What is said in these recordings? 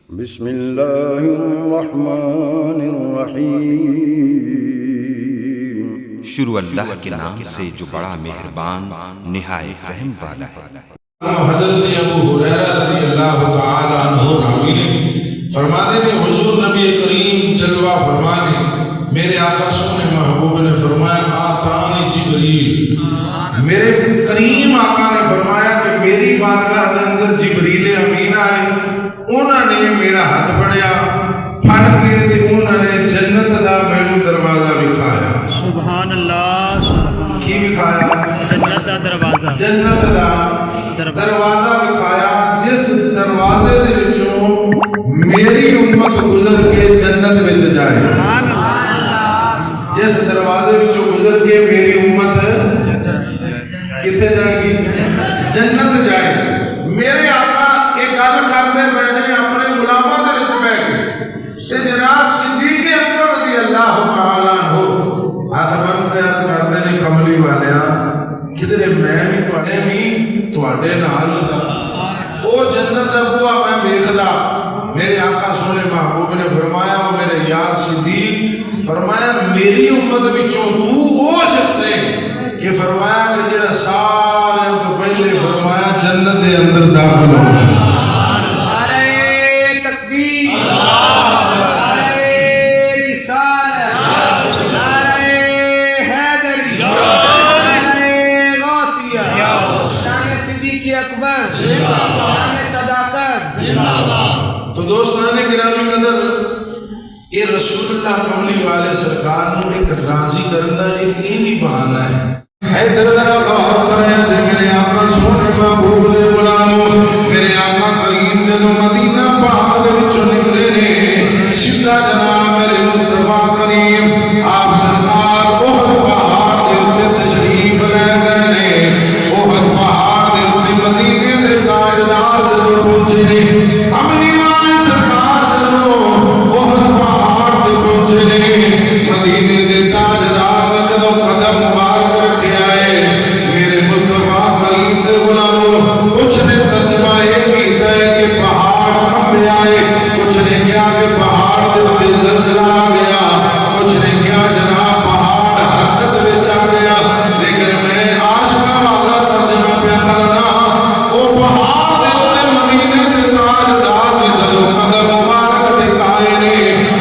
بسم اللہ الرحمن الرحیم۔ شروع اللہ کے نام سے جو بڑا مہربان نہایت رحم والا ہے۔ حضرت ابو ہریرہ رضی اللہ تعالی عنہ راوی نے فرماتے ہیں حضور نبی کریم جلوہ فرمانے میرے آقا سونے محبوب نے فرمایا آتانی جبریل، میرے کریم آقا نے فرمایا کہ میری بارگاہ کے اندر جبریل امین آئے، انہوں نے میرا ہاتھ پڑیا پھڑ کے تے انہوں نے جنت دا مینوں دروازہ دکھایا۔ سبحان اللہ، سبحان کی دکھایا؟ جنت دا دروازہ، جنت دا دروازہ دکھایا، جس دروازے دے وچوں میری امت گزر کے جنت وچ جائے، جس دروازے وچوں گزر کے میری امت کتے جائے گی؟ جنت جائے گی۔ میرے آقا ایک گل کرتے میں نے اپنے غلاماں دے وچ بیٹھ کے تے جناب صدیق اکبر رضی اللہ تعالی عنہ ہاتھ بن کے عرض کرتے نے کملی والیا کدھر میں بھی تواڈے نال ہوندا، او جنت دا بوا میں ویکھدا۔ میرے آقا سونے محبوب نے فرمایا او میرے یار صدیق، فرمایا میری امت وچوں تو او شخص ہے کہ فرمایا کہ جڑا سارے تو پہلے فرمایا جنت دے اندر داخل ہو۔ تو دوستان گرامی قدر یہ رسول اللہ کملی والے سرکار نو ایک راضی کرنا ایک یہ بھی بہانہ ہے۔ اے درد غور کریں تے میرے آقا سونے محبوب نے بلاؤ، میرے آقا کریم جدو مدینہ پاک دے وچوں نکلے نے سیدھا جناب میرے مصطفیٰ کریم آپ سرکار احد پہاڑ دے اوپر تشریف لے گئے نے۔ احد پہاڑ دے اوپر مدینے دے تاجدار جدو پہنچے نے، کملی والے سرکار جدو احد پہاڑ دے پہنچے نے، مدینے دے تاجدار جدو قدم مبارک رکھے آئے، میرے مصطفیٰ کریم دے غلاموں کچھ نے ترجمہ یہ کیتا ہے کہ پہاڑ کمبے آئے، کچھ نے کیا کہ پہاڑ دے اوپر زلزلہ آ گیا، کچھ نے کیا جناب پہاڑ حرکت وچ آ گیا، لیکن میں عاشقاں والا ترجمہ پہ کرنا او پہاڑ دے اوپر مدینے دے تاجدار نے جدو قدم مبارک ٹکائے نے،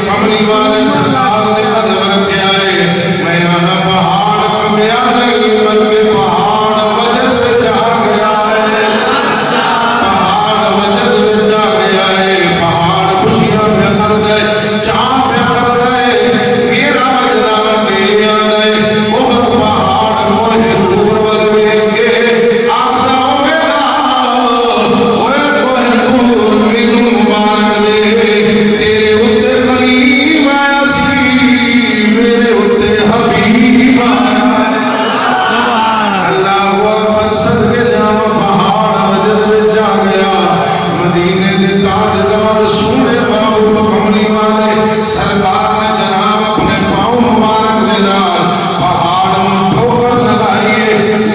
کملی والے سرکار نے قدم رکھے آئے، میں آنا پہاڑ کمبیا نہیں بلکہ پہاڑ وجد وچ آ گیا ہے، پہاڑ وجد وچ آ گیا ہے، پہاڑ خوشیاں پہ کر دے، چاہ پہ کر دے، میرا وجدہ میرے آدھے بہت پہاڑ موہے نور والوے کے آخرہ ہوئے گا، ہوئے کوہ نور مینو مبارک دے، تیرے اتے قریب آیا سی، میرے اتے حبیب آیا ہے۔ اللہ اکبر صدقے جاواں پہاڑ وجد وچ آ گیا، مدینے دے تاجدار سونے محبوب کملی والے سرکار نے جناب اپنے پاؤں مبارک دے نال پہاڑ نوں ٹھوکر لگائیے،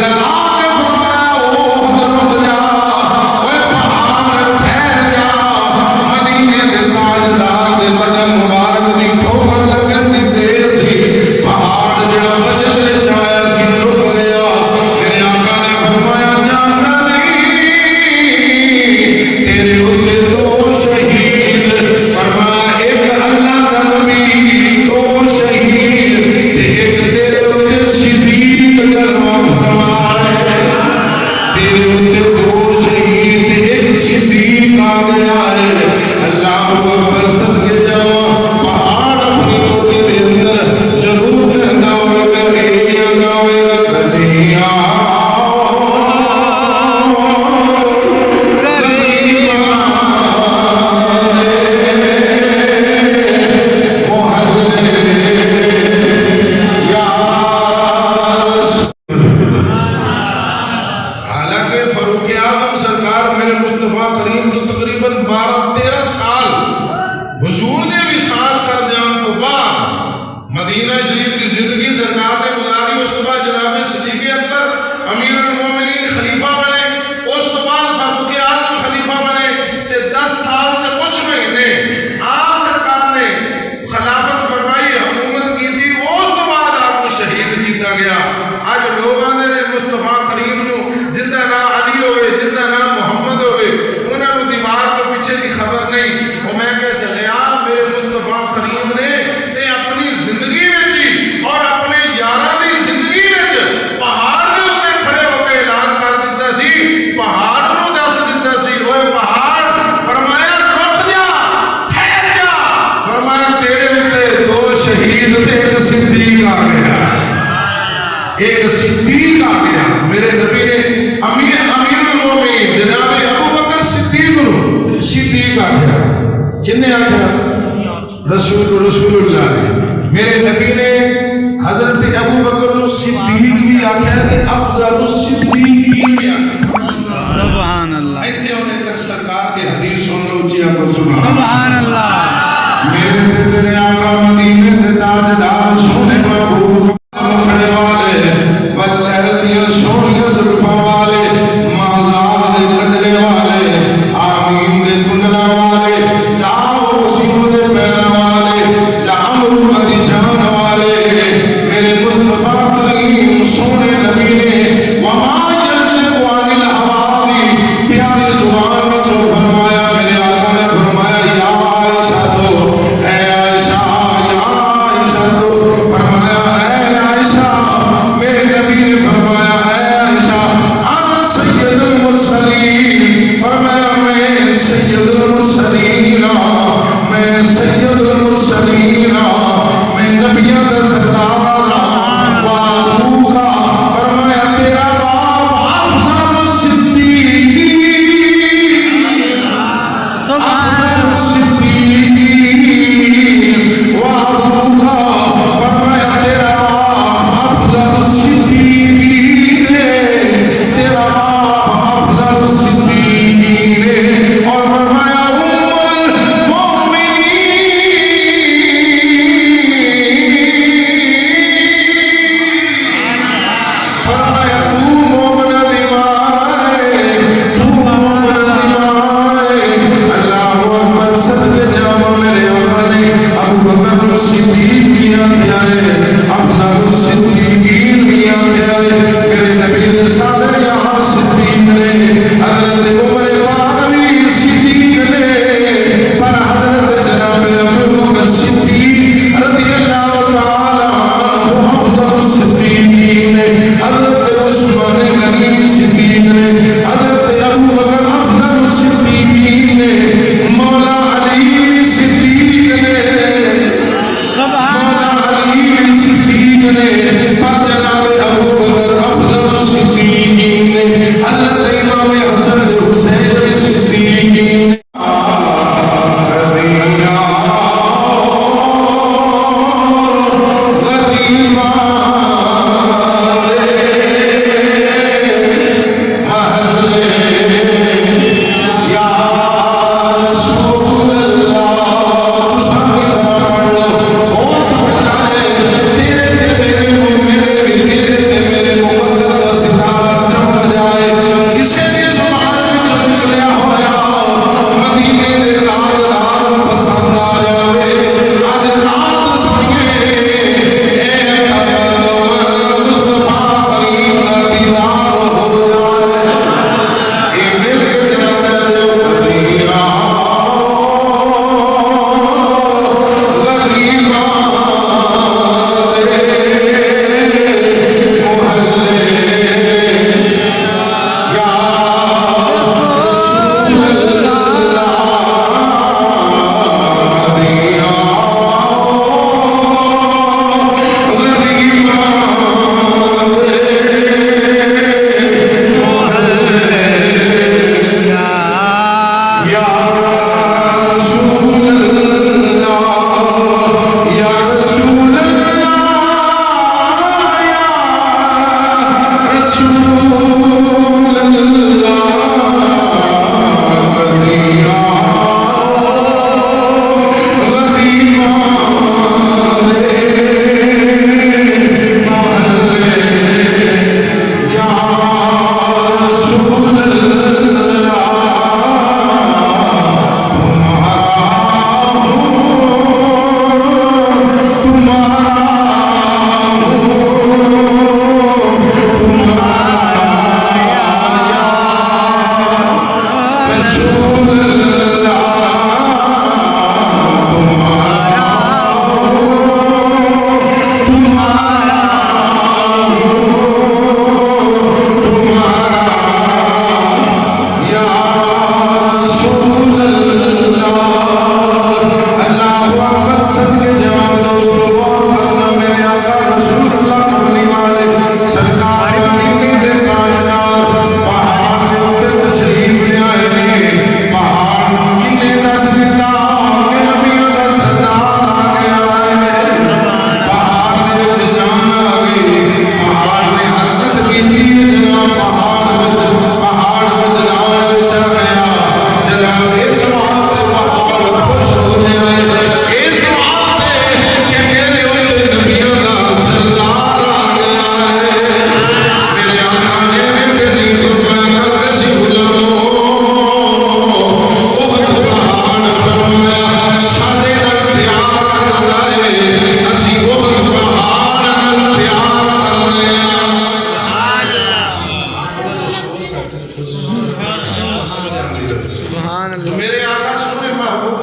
لگا کے فرمایا او رک جا، اوے پہاڑ ٹھہر جا، مدینے دے تاجدار دے قدم مبارک دی ٹھوکر لگن دی دیر سی، پہاڑ جڑا وجد وچ آیا سی رک گیا۔ میرے آقا نے فرمایا جاننا نہیں تیرے اتے دو شہید، فرمایا ایک اللہ کا نبی، دو شہید تے ایک تیرے اتے صدیق جلوہ فرمائے، تیرے اتے دو شہید تے ایک صدیق آ گیا ہے۔ اللہ اکبر صدقے جاواں پہاڑ اپنی کوٹی دے اندر ضرور کہندا ہوئے گا کدیاں گاوے گا کدیاں حالانکہ فاروق اعظم سرکار میرے مصطفیٰ کریم تو تقریباً 12-13 سال حضور نے وصال کر جان تو بعد مدینہ شریف کی زندگی سرکار نے گزاری، اس کے بعد جناب صدیق اکبر امیر المومنین خلیفہ بنے، اس کے بعد فاروق اعظم خلیفہ بنے تے 10 سال تے کچھ مہینے ایک صدیق آ گیا میرے نبی نے امیر المومنین جناب ابو بکر صدیق آ گیا کن نے آ گیا رسول اللہ نے میرے نبی نے حضرت ابو بکر صدیق بھی آ گیا تے افضل الصدیقین بھی آ گیا سبحان اللہ ایتھے انہیں تک سرکار کی حدیث سن لو اچھی آکو سبحان اللہ میرے تے تیرے آقا مدینے تے تاجدار سونے محبوب کھڑے والے واللیل دیا سونیاں زلفاں والے مازار دے گجرے والے آمین دے کنڈلا والے لاؤ وسیم دے پیرا والے لامرو مدی جان والے میرے مصطفیٰ کریم سونے نبی نے وما جنب وان الحوادی پیاری زبان میں جو فرمایا میرے آقا نے فرمایا یا عائشہ تو اے عائشہ یا عائشہ تو فرمایا اے عائشہ میرے نبی نے فرمایا اے عائشہ انا سید المرسلین فرمایا میں سید المرسلین میں سید المرسلین میں نبیوں کا سردار وابو کا فرمایا تیرا باپ افضل الصدیقین افضل الصدیقین وابو کا فرمایا تیرا باپ افضل الصدیقین تیرا باپ افضل الصدیقین اور فرمایا فرمایا تو مومنہ دیوائے اللہ اکبر صدق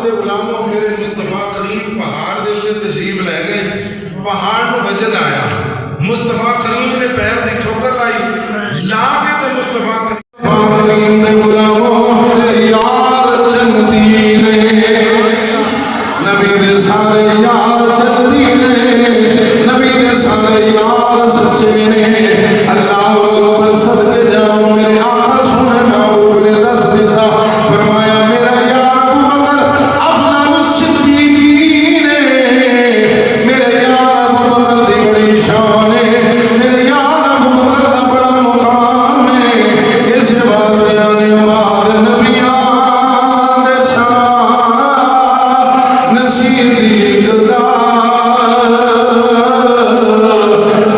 دے غلاموں میرے مصطفیٰ کریم پہاڑ دے اوپر تشریف لے گئے. پہاڑ کو وجد آیا, مصطفیٰ کریم نے پیر دی ٹھوکر لائی, لا کے تو مصطفیٰ کریم نے غلاموں یار چندی نے, نبی دے سارے یار چندی نے, نبی دے سارے یار سچے نے. اللہ اکبر صدقے جاؤ میرے آقا سونے محبوب نے دس دیتا, فرمایا میرا یار ابو بکر افضل الصدیقین ہے, میرے یار ابو بکر دی بڑی شان ہے, میرے یار ابو بکر دا بڑا مقام ہے. اس بات بیان بعد نبیاں دے شان نصیب دا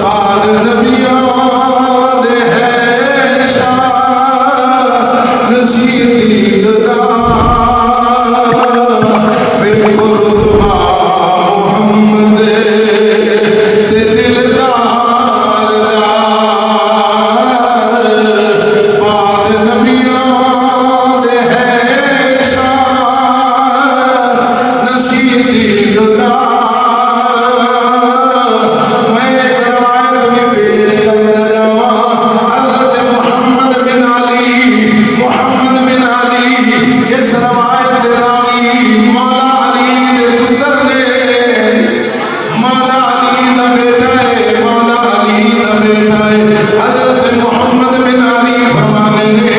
بعد نبیاں دے ہے شان نصیب دا میرے خردبا محمد تے دلدار دا بعد نبیاں دے ہے شان نصیب دا. میں روایت میں پیش کرتا جاواں حضرت محمد بن علی, محمد بن علی اس روایت دے راوی مولا علی دے پتر نے, مولا علی دا بیٹا ہے, مولا علی دا بیٹا ہے. حضرت محمد بن علی فرمانے نے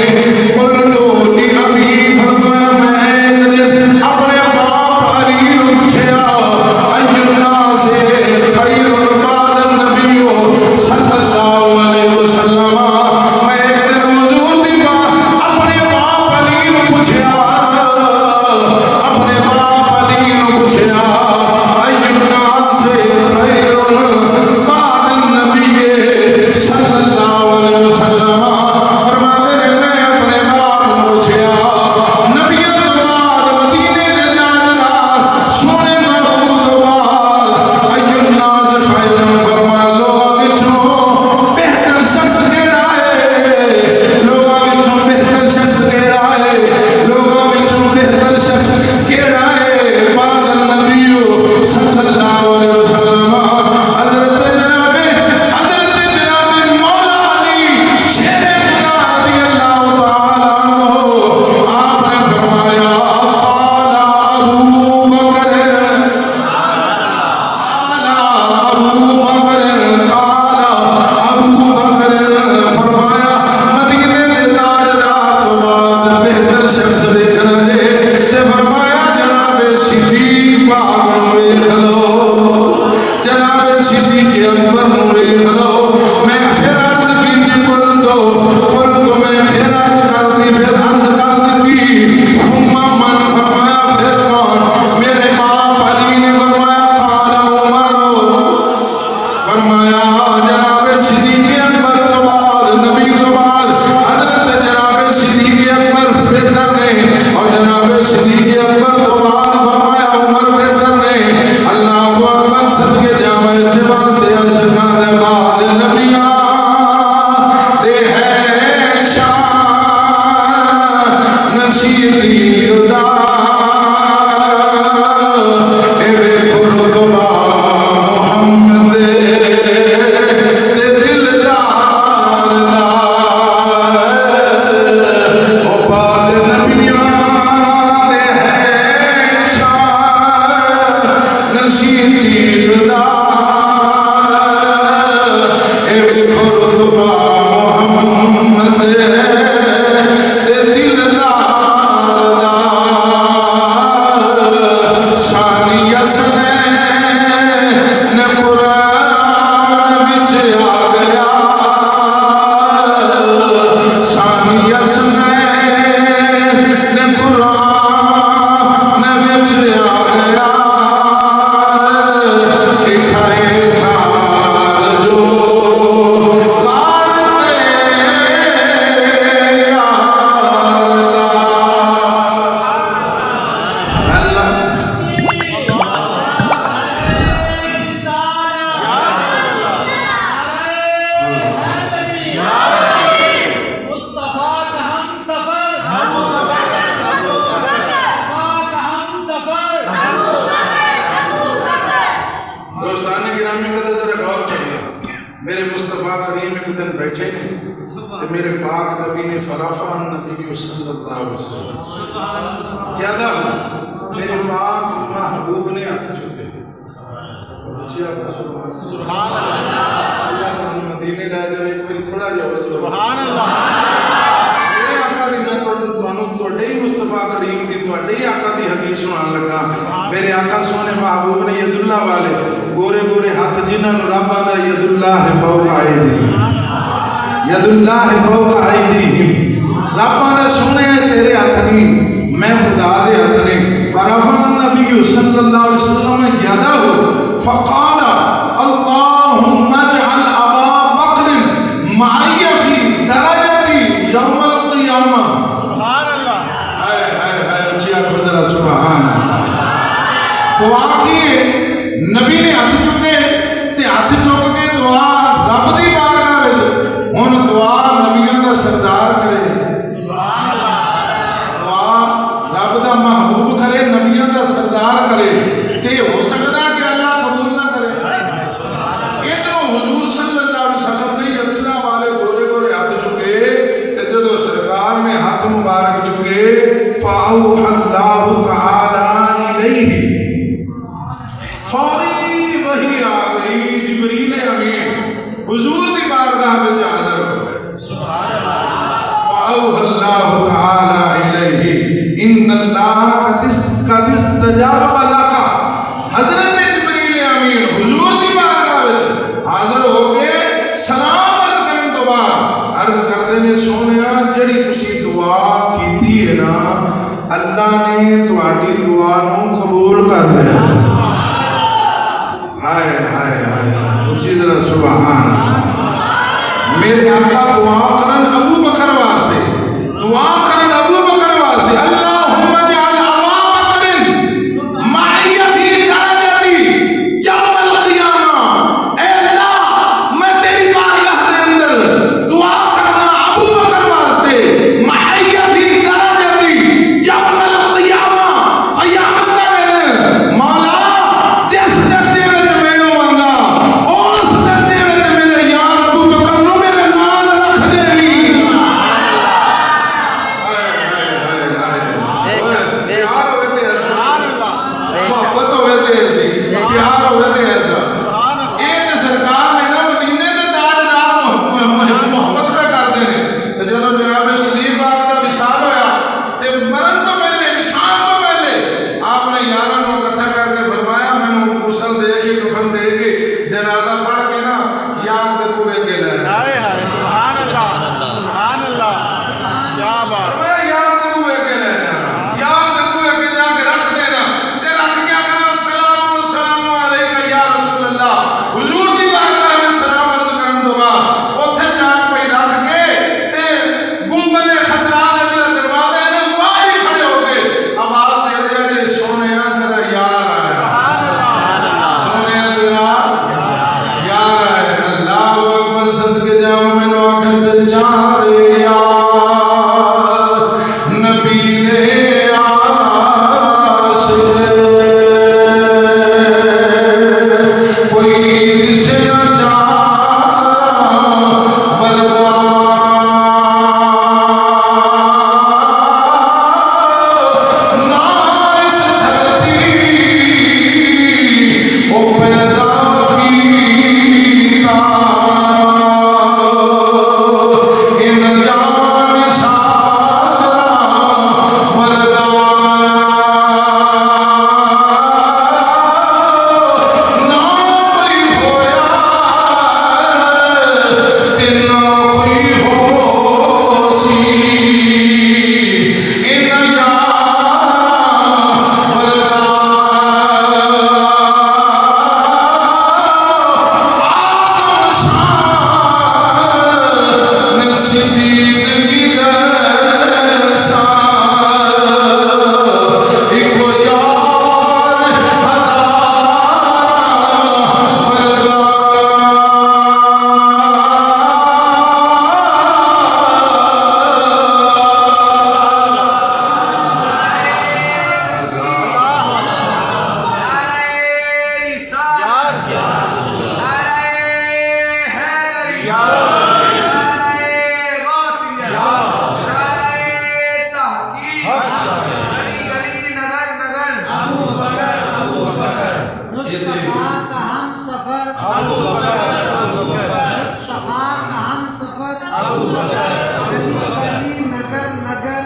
قلتو لی ابی, فرمایا میں اپنے باپ علی نو پوچھیا ای الناس خیر بعد النبی صلی اللہ علیہ وسلم. میں ایک دن حضور دی بات اپنے باپ علی نو پوچھیا, اپنے باپ علی نو پوچھیا ای الناس خیر بعد النبی صلی اللہ علیہ وسلم. فرماتے ہیں میں اپنے باپ نو پوچھیا نبیوں تو بعد مدینے دے نال سونے محبوب تو بعد ای الناس خیر, فرمایا لوگاں وچوں بہتر شخص کیڑا ہے, لوگاں وچوں بہتر شخص کیڑا ہے, لوگاں وچوں بہتر شخص کیڑا ہے بعد النبی صلی اللہ علیہ وسلم. حضرت جناب مولا علی شیر خدا رضی اللہ تعالیٰ عنہ آپ نے فرمایا قال ابو بکر, قال ابو بکر, قال ابو بکر, فرمایا مدینے دے تاجدار تو بعد بہتر شخص دیکھنا ہے تے فرمایا جناب صدیق پاک نو ویکھ لو, جناب صدیق اکبر نو ویکھ لو. میں پھر عرض کی قلتو میں پھر عرض کر دی, پھر عرض کر دی ثم من, فرمایا پھر کون, میرے باپ علی نے فرمایا قال عمر, فرمایا جناب صدیق اکبر تو بعد نبی تو بعد حضرت جناب صدیق اکبر بہتر نے, اور جناب صدیق اکبر تو بعد فرمایا عمر بہتر نے. اللہ اکبر صدقے جامع سے واسطے اشکار بعد نبیاں دے ہے شان نصیب دا. اے بے خردبا محمد تے دلدار دا, او بعد نبیاں دے ہے شان نصیب دا. اے بے خردبا محمد تے دلدار دا. شانی حسنین قرآن وچ آ گیا, شانی حسنین قرآن وچ آ گیا. اٹھا مصطفیٰ کریم ایک دن بیٹھے نے تو میرے پاک نبی نے فرافہ نبی صلی اللہ علیہ وسلم یادہ میرے پاک محبوب نے ہاتھ چکے سبحان اللہ مدینے لے جائے ایک بار تھوڑا جاؤ سبحان اللہ مصطفیٰ کریم دی توڑے ہی آقا دی حدیث سنان لگا میرے آقا سونے محبوب نے ید اللہ والے گورے گورے ہاتھ جنہاں رب آدھا ید اللہ فوق آئیدی ید اللہ فوق آئیدی رب آدھا سونے تیرے ہاتھ نہیں میں خدا دے ہاتھ نہیں فرفع النبی صلی اللہ علیہ وسلم یادہ ہو فقال اللہم اجعل ابا بکر معی فی درجتی یوم القیامہ سبحان دعا کیے نبی نے ہاتھ چکے تے ہاتھ چک کے دعا رب دی بارگاہ وچ ہن دعا نبیوں دا سردار کرے دعا رب دا محبوب کرے نبیوں دا سردار کرے تے ہو سکدا کہ اللہ قبول نہ کرے اینو حضور صلی اللہ علیہ وسلم نے اللہ والے گورے گورے ہاتھ چکے تے جدوں سرکار نے ہاتھ مبارک چکے فاوحى اللہ تعالی الیہ فوری وحی آ گئی جبریل امین حضور دی بارگاہ میں حاضر ہو گئے فاوحى اللہ تعالی الیہ ان اللہ قد استجاب لک حضرت جبریل امین حضور دی بارگاہ میں حاضر ہو گئے سلام عرض کرن تو بعد عرض کردے نے سونیا جڑی تسی دعا کیتی ہے نا اللہ نے تواڈی دعا نو قبول کر لیا ہائے ہائے ہائے اونچی ذرا سبحان میرے آقا دعا کرن ابو بکر واسطے دعا کرن ابو بکر واسطے اللہم اجعل ابا بکر معی فی درجتی یوم القیامہ اے اللہ میں تیری بارگاہ دے اندر دعا کرنا ابو بکر واسطے معی فی درجتی یوم القیامہ قیامت دے مولا جس درجے وچ میں ہوواں اس درجے وچ میرے یار ابو بکر نو میرے نال رکھ دے وی مصطفیٰ کا ہم سفر مصطفیٰ کا ہم سفر گلی گلی نگر نگر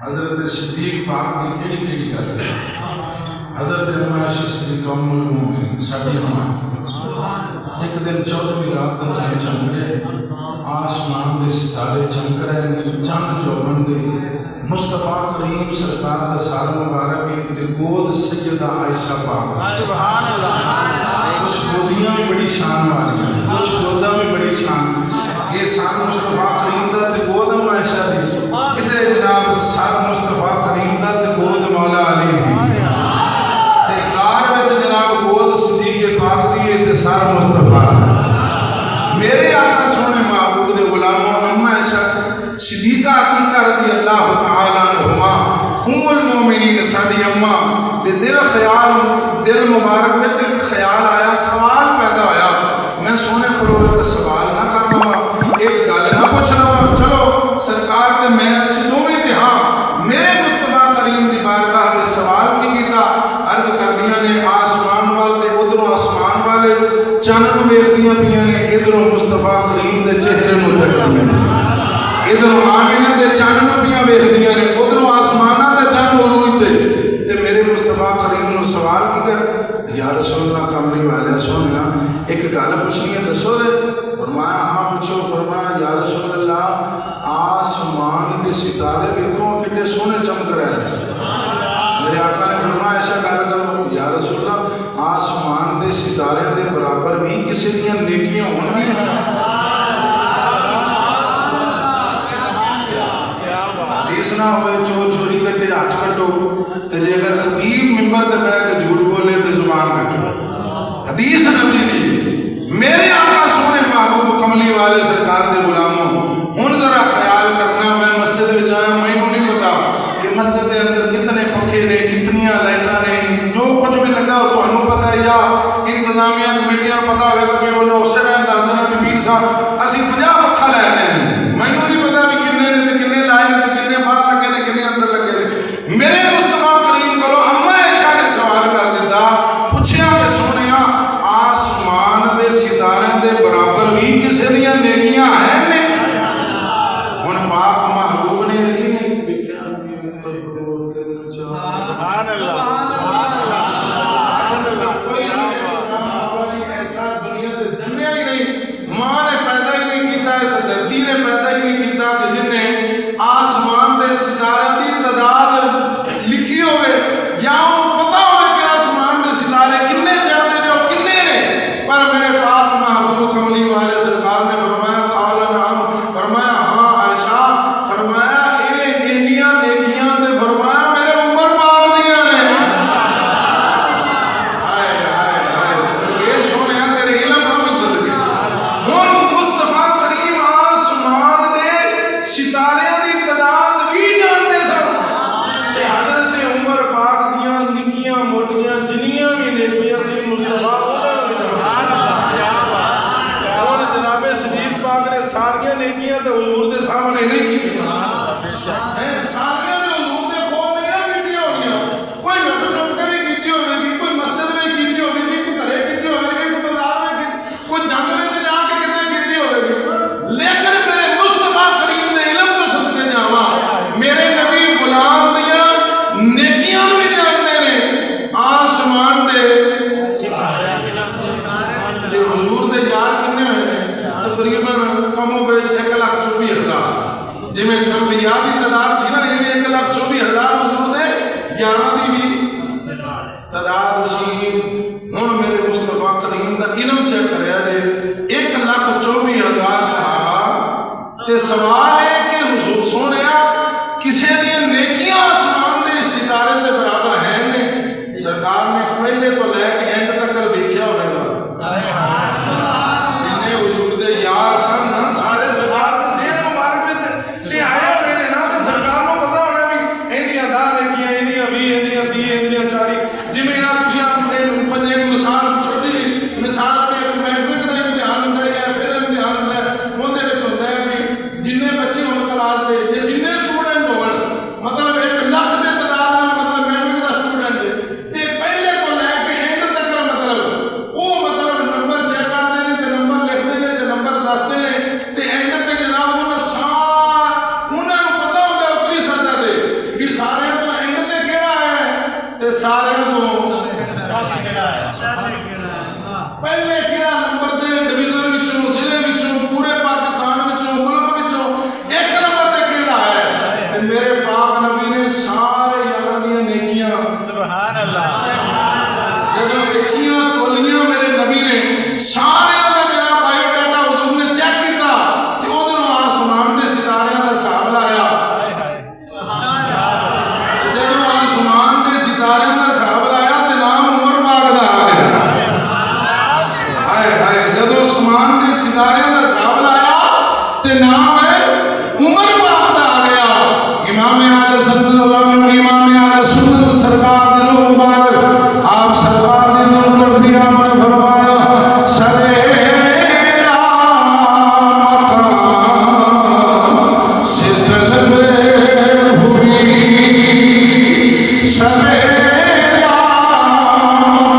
حضرت صدیق پاک کی کیڑی گل ہے؟ حضرت عائشہ صدیقہ ام المومنین ساڈی اماں ایک دن 14ویں رات دا چند چمک رہے، آسمان دے ستارے چمک رہے، چند جو بندے مصطفیٰ کریم سرکار دا سال مبارک تے گود سیدہ عائشہ پاک سبحان اللہ، کچھ گودیاں بھی بڑی شان والی ہیں، کچھ گوداں بھی بڑی شان، یہ سال مصطفیٰ کریم دا تے گود عائشہ دی، کدھر جناب سال مصطفیٰ کریم دا تے گود مولا علی دی، تے کار وچ جناب گود صدیق پاک دی تے سال مصطفیٰ دا۔ میرے آقا سونے محبوب دے غلاموں اما عائشہ صدیقہ عتیقہ رضی اللہ تعالی عنہما ام المومنین ساڈی اما دے دل مبارک وچ خیال آیا، سوال پیدا ہویا، میں سونے پروے سوال نہ کر لواں، ایک گل نہ پوچھ لواں، چلو سرکار تے میں دوویں تے ہاں میرے مصطفیٰ کریم دی بارگاہ وچ سوال کی کیتا، عرض کردیاں نے آسمان والے ادھروں آسمان والے چند نوں ویکھدیاں پیاں نے، ادھروں مصطفیٰ کریم دے چہرے نوں تکدیاں نے، ادھروں آمینہ دے چند نوں پیاں ویکھدیاں نے، ادھروں آسماناں دے چند عروج تے میرے مصطفیٰ کریم نوں سوال کی کر یا رسول اللہ کملی والے سونیا ایک گل پوچھنی ہے دسو دے، فرمایا ہاں پوچھو، فرمایا یا رسول اللہ آسمان دے ستارے ویکھو کتنے سونے چمک رہے ہیں، میرے آقا نے فرمایا ایسا گل کرو یا رسول اللہ آسمان دے ستارے دے برابر بھی کسی دیاں نیکیاں ہون گی، حدیث نہ ہوئے چور چوری کٹے ہاتھ کٹو، تے جے اگر خطیب ممبر تے بیٹھ کے جھوٹ بولے تے زبان کٹو، حدیث نبی دی۔ میرے آقا سونے محبوب کملی والے سرکار دے غلاموں ہن ذرا خیال کرنا، میں مسجد وچ آیا، مینوں نہیں پتا کہ مسجد دے اندر کتنے پکھے نے، کتنیاں لائٹاں نے، جو کچھ بھی لگا ہو تانوں پتہ ہے یا انتظامیہ کمیٹیاں پتہ ہوئے گا بھی انہوں اسے ٹائم دس دینا کہ پیر صاحب اسی 50 پکھا لے ہیں، مینوں نہیں پتا بھی کنے نے تے کنے لائے نے تے کنے باہر لگے نے کنے اندر لگے نے۔ میرے مصطفیٰ کریم کو اما عائشہ نے سوال کر دیتا، پوچھیا کہ سونیا آسمان دے ستارے دے برابر بھی کسی دیاں نیکیاں ہیں نے؟ ہن پاک محبوب نے نہیں دیکھا کدو تین چار سبحان اللہ کوئی ایسا دنیا تے جمیا ہی نہیں، ماں نے پیدا ہی نہیں کیتا، اس دھرتی نے پیدا ہی نہیں کیتا کہ جن نے آسمان دے ستارے دی تعداد لکھی ہوئے یا انہوں پتا ہوئے کہ آسمان دے ستارے کنے چڑھتے ہیں اور کنے نے، پر میرے پاک محبوب کملی والے سرکار نے فرمایا قال نعم، فرمایا ہاں عائشہ، فرمایا اے انڈیاں نیکیاں تے فرمایا میرے عمر پاک دیاں نے، ہائے ہائے ہائے یہ سونے تیرے علم تو بھی صدقے ہن مصطفیٰ کریم آسمان دے ستارے دی تعداد بھی جانتے سن، تے حضرت عمر پاک دیاں نکیاں موٹیاں جنیاں بھی نیکیاں سی مصطفیٰ اور جناب صدیق پاک نے ساریاں نیکیاں تے حضور دے سامنے نہیں کی، ساریاں تے حضور دے کول نہیں کیتی ہونیاں، کوئی رب چمکے بھی کیتی ہوے گی، کوئی مسجد میں کیتی ہوے گی، کوئی گھرے کیتی ہوے گی، کوئی بازار میں کیتی، کوئی جنگ وچ جا کے کتے کیتی ہوے گی، لیکن میرے مصطفیٰ کریم دے علم تو صدقے جاواں میرے نبی غلام دیاں نیکیاں بھی جانتے نے، آسمان دے تے حضور دے یار کنے ہوئے نے تقریباً کم و بیش 1,24,000، جی میں انبیاء دی تعداد سی نا یہ 1,24,000 حضور دے یاراں دی بھی تعداد سی۔ ہن میرے مصطفیٰ کریم دا علم چیک کریا جے 1,24,000 صحابہ، تے سوال ہے کہ حضور سونیا کسی دی نیکیاں آسمان دے ستارے دے برابر ہیں نے؟ سرکار نے پہلے کو لے کے اینڈ تک دیکھیا ہوئے گا، جنہیں حضور دے یار سن نا سارے سرکار دے ذہن مبارک وچ تے آئے ہوئے نے نا، تے سرکار کو پتہ ہونا بھی ایندیاں 10 نیکیاں، ایندیاں 20، ایندیاں 30، ایندیاں 40، جویں آپ تسی ایک مثال چھوٹی مثال میں میٹرک دا امتحان ہوندا ہے یا پھر امتحان ہوندا ہے، اون دے وچ ہوندا ہے بھی جننے بچے تے سارے کو پہلے کہڑا نمبر دے ڈویژن وچوں ضلع وچوں پورے پاکستان وچوں ملک وچوں ایک نمبر تے کہڑا ہے تے میرے پاک نبی نے سارے یاراں دیاں نیکیاں سبحان اللہ جدوں نیکیاں تولیاں میرے نبی نے سارے دا جڑا بایو ڈاٹا حضور نے چیک کیتا تے اودوں آسمان دے ستاریاں دا حساب لایا جدوں آسمان دے ستاریاں دا حساب لایا تے نام عمر پاک دا آ گیا جدو آسمان کے ستارے کا حساب لایا تے نام ہے عمر پاک دا آ گیا امام اہل سنت سرکار دے روح مبارک آپ سرکار دے نور تربیہ نے فرمایا سریلا مقام سجدل میں ہوئی سریلا مقام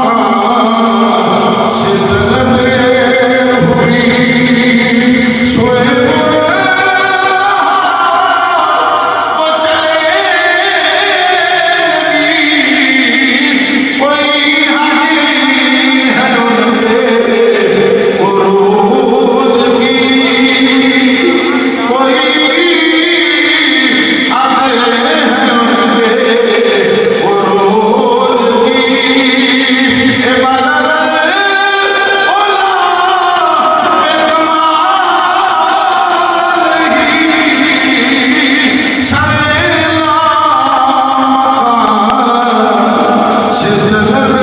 سجدل میں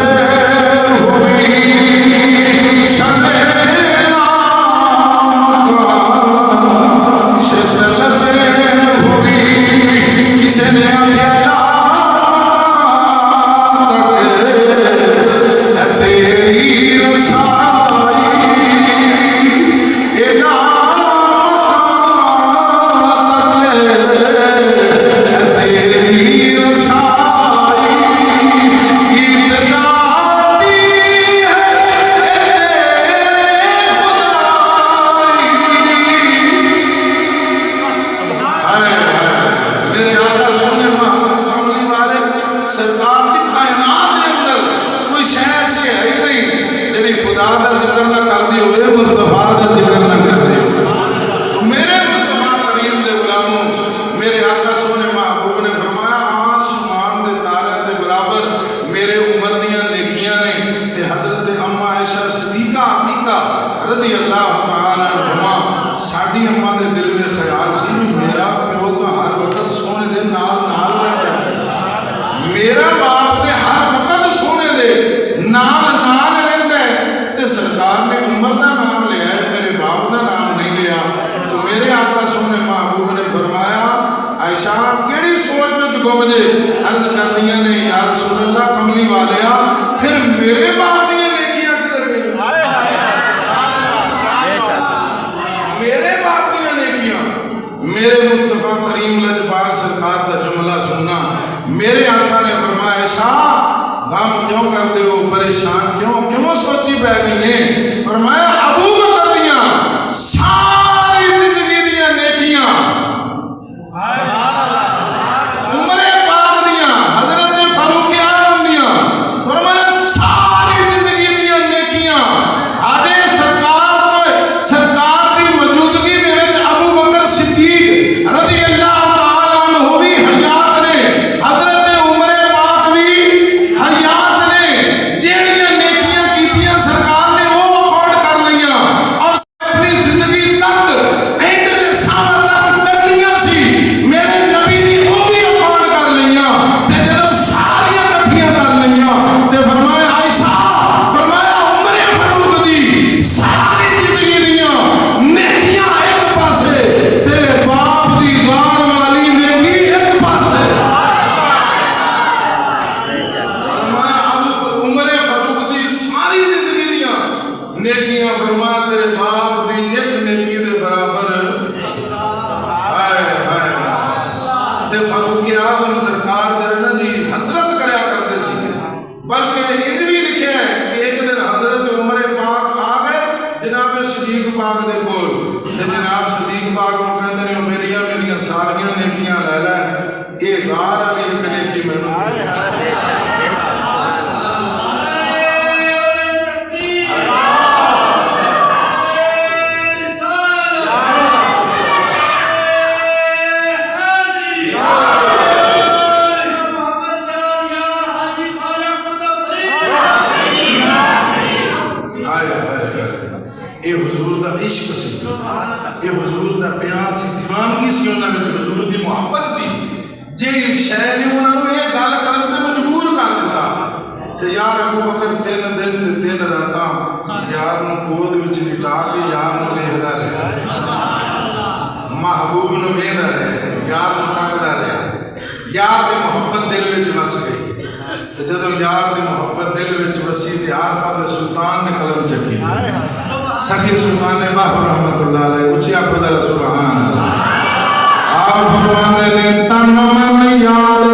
رضی اللہ تعالی عنہ ساڈی اماں دے دل میں خیال سی میرا پیو تو ہر وقت سونے دے نال نال رہتا ہے میرا باپ تے ہر وقت سونے دے نال نال رہتا ہے تے سرکار نے عمر دا نام لیا ہے میرے باپ دا نام نہیں لیا تو میرے آقا سونے محبوب نے فرمایا عائشہ کیڑی سوچ وچ گم جے عرض کردیاں نے یا رسول اللہ کملی والیا پھر میرے باپ دیاں نیکیاں کدھر گئیں میرے باپ دیاں نیکیاں میرے مصطفیٰ کریم لجپال سرکار کا جملہ سننا میرے آقا نے فرمایا شاہ غم کیوں کر دے ہو پریشان کیوں سوچی پہ گئی ہیں فرمایا ابو بکر دیاں ساری زندگی دیاں نیکیاں عمر پاک دیاں حضرت فاروق اعظم دیاں فرمایا ساری زندگی دیاں نیکیاں آدھے سرکار کی موجودگی دے وچ ابو بکر صدیق رضی اللہ تعالیٰ عنہ بھی حیات نے حضرت عمر پاک بھی حیات نے جیڑیاں نیکیاں کیتیاں سرکار نے وہ ریکارڈ کر لیاں یار دی محبت دل وچ وس گئی تے جدوں یار دی محبت دل وچ وسی تے عارفہ دے سلطان نے قلم چکی سخی سلطان نے باہر رحمت اللہ علیہ اچھی آپ بدل سبحان اللہ آپ فرماندے نے تن من یار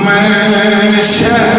میں شہر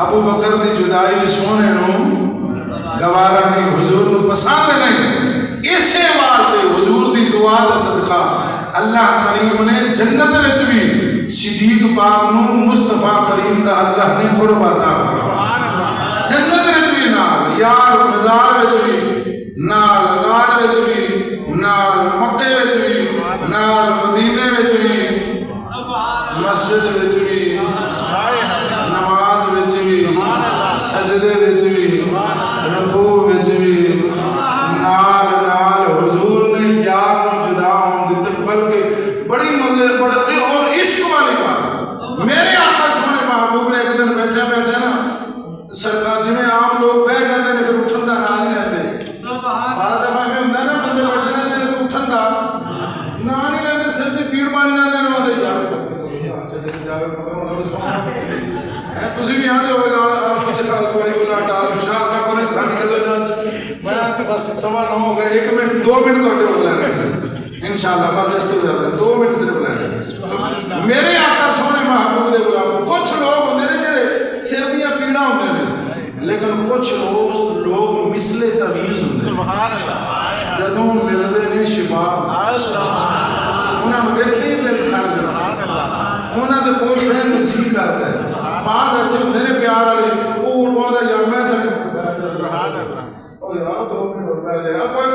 ابو بکر دی جدائی سونے نو گوارا نہیں حضور نو پسند نہیں اسے واسطے حضور دی دعا دا صدقہ اللہ کریم نے جنت وچ بھی صدیق پاک نو مصطفیٰ کریم دا اللہ نے قرب عطا فرمایا جنت وچ بھی نال یار مزار وچ بھی نال غار وچ بھی نال مکے وچ بھی نال مدینے وچ بھی مسجد وچ بھی نماز وچ بھی سجدے وچ بھی رکوع بعض دفعہ میں ہوں نا بندے بیٹھے نے میرے کو اٹھن دا نہ نہیں لیندے سر دی پیڑ بن جاندے نے اودے یار چلے جاوے تسی بھی آندے ہوئے گا مجھے کل کوئی بلا ڈال شاہ صاحب نے ساڈی گل میں تے بس 9:15 ہو گئے 1 منٹ 2 منٹ تواڈے ہو لے رہے انشاءاللہ بس اس تو زیادہ 2 منٹ صرف لے رہے میرے آقا سونے محبوب دے غلام کچھ لوگ ہوندے نے جڑے سر دیاں پیڑاں ہوندے نے لیکن کچھ لوگ مثل تعویذ ہوندے سبحان اللہ جدوں ملدے نے شفا انہاں نوں ویکھ کے دل ٹھر جاندا انہاں دے کول رہن نوں جی کردا ہے بعض ایسے ہوندے نے پیار والے وہ اڑواں دا یار میں چل سبحان اللہ او یار 2 منٹ ہو گئے اب کوئی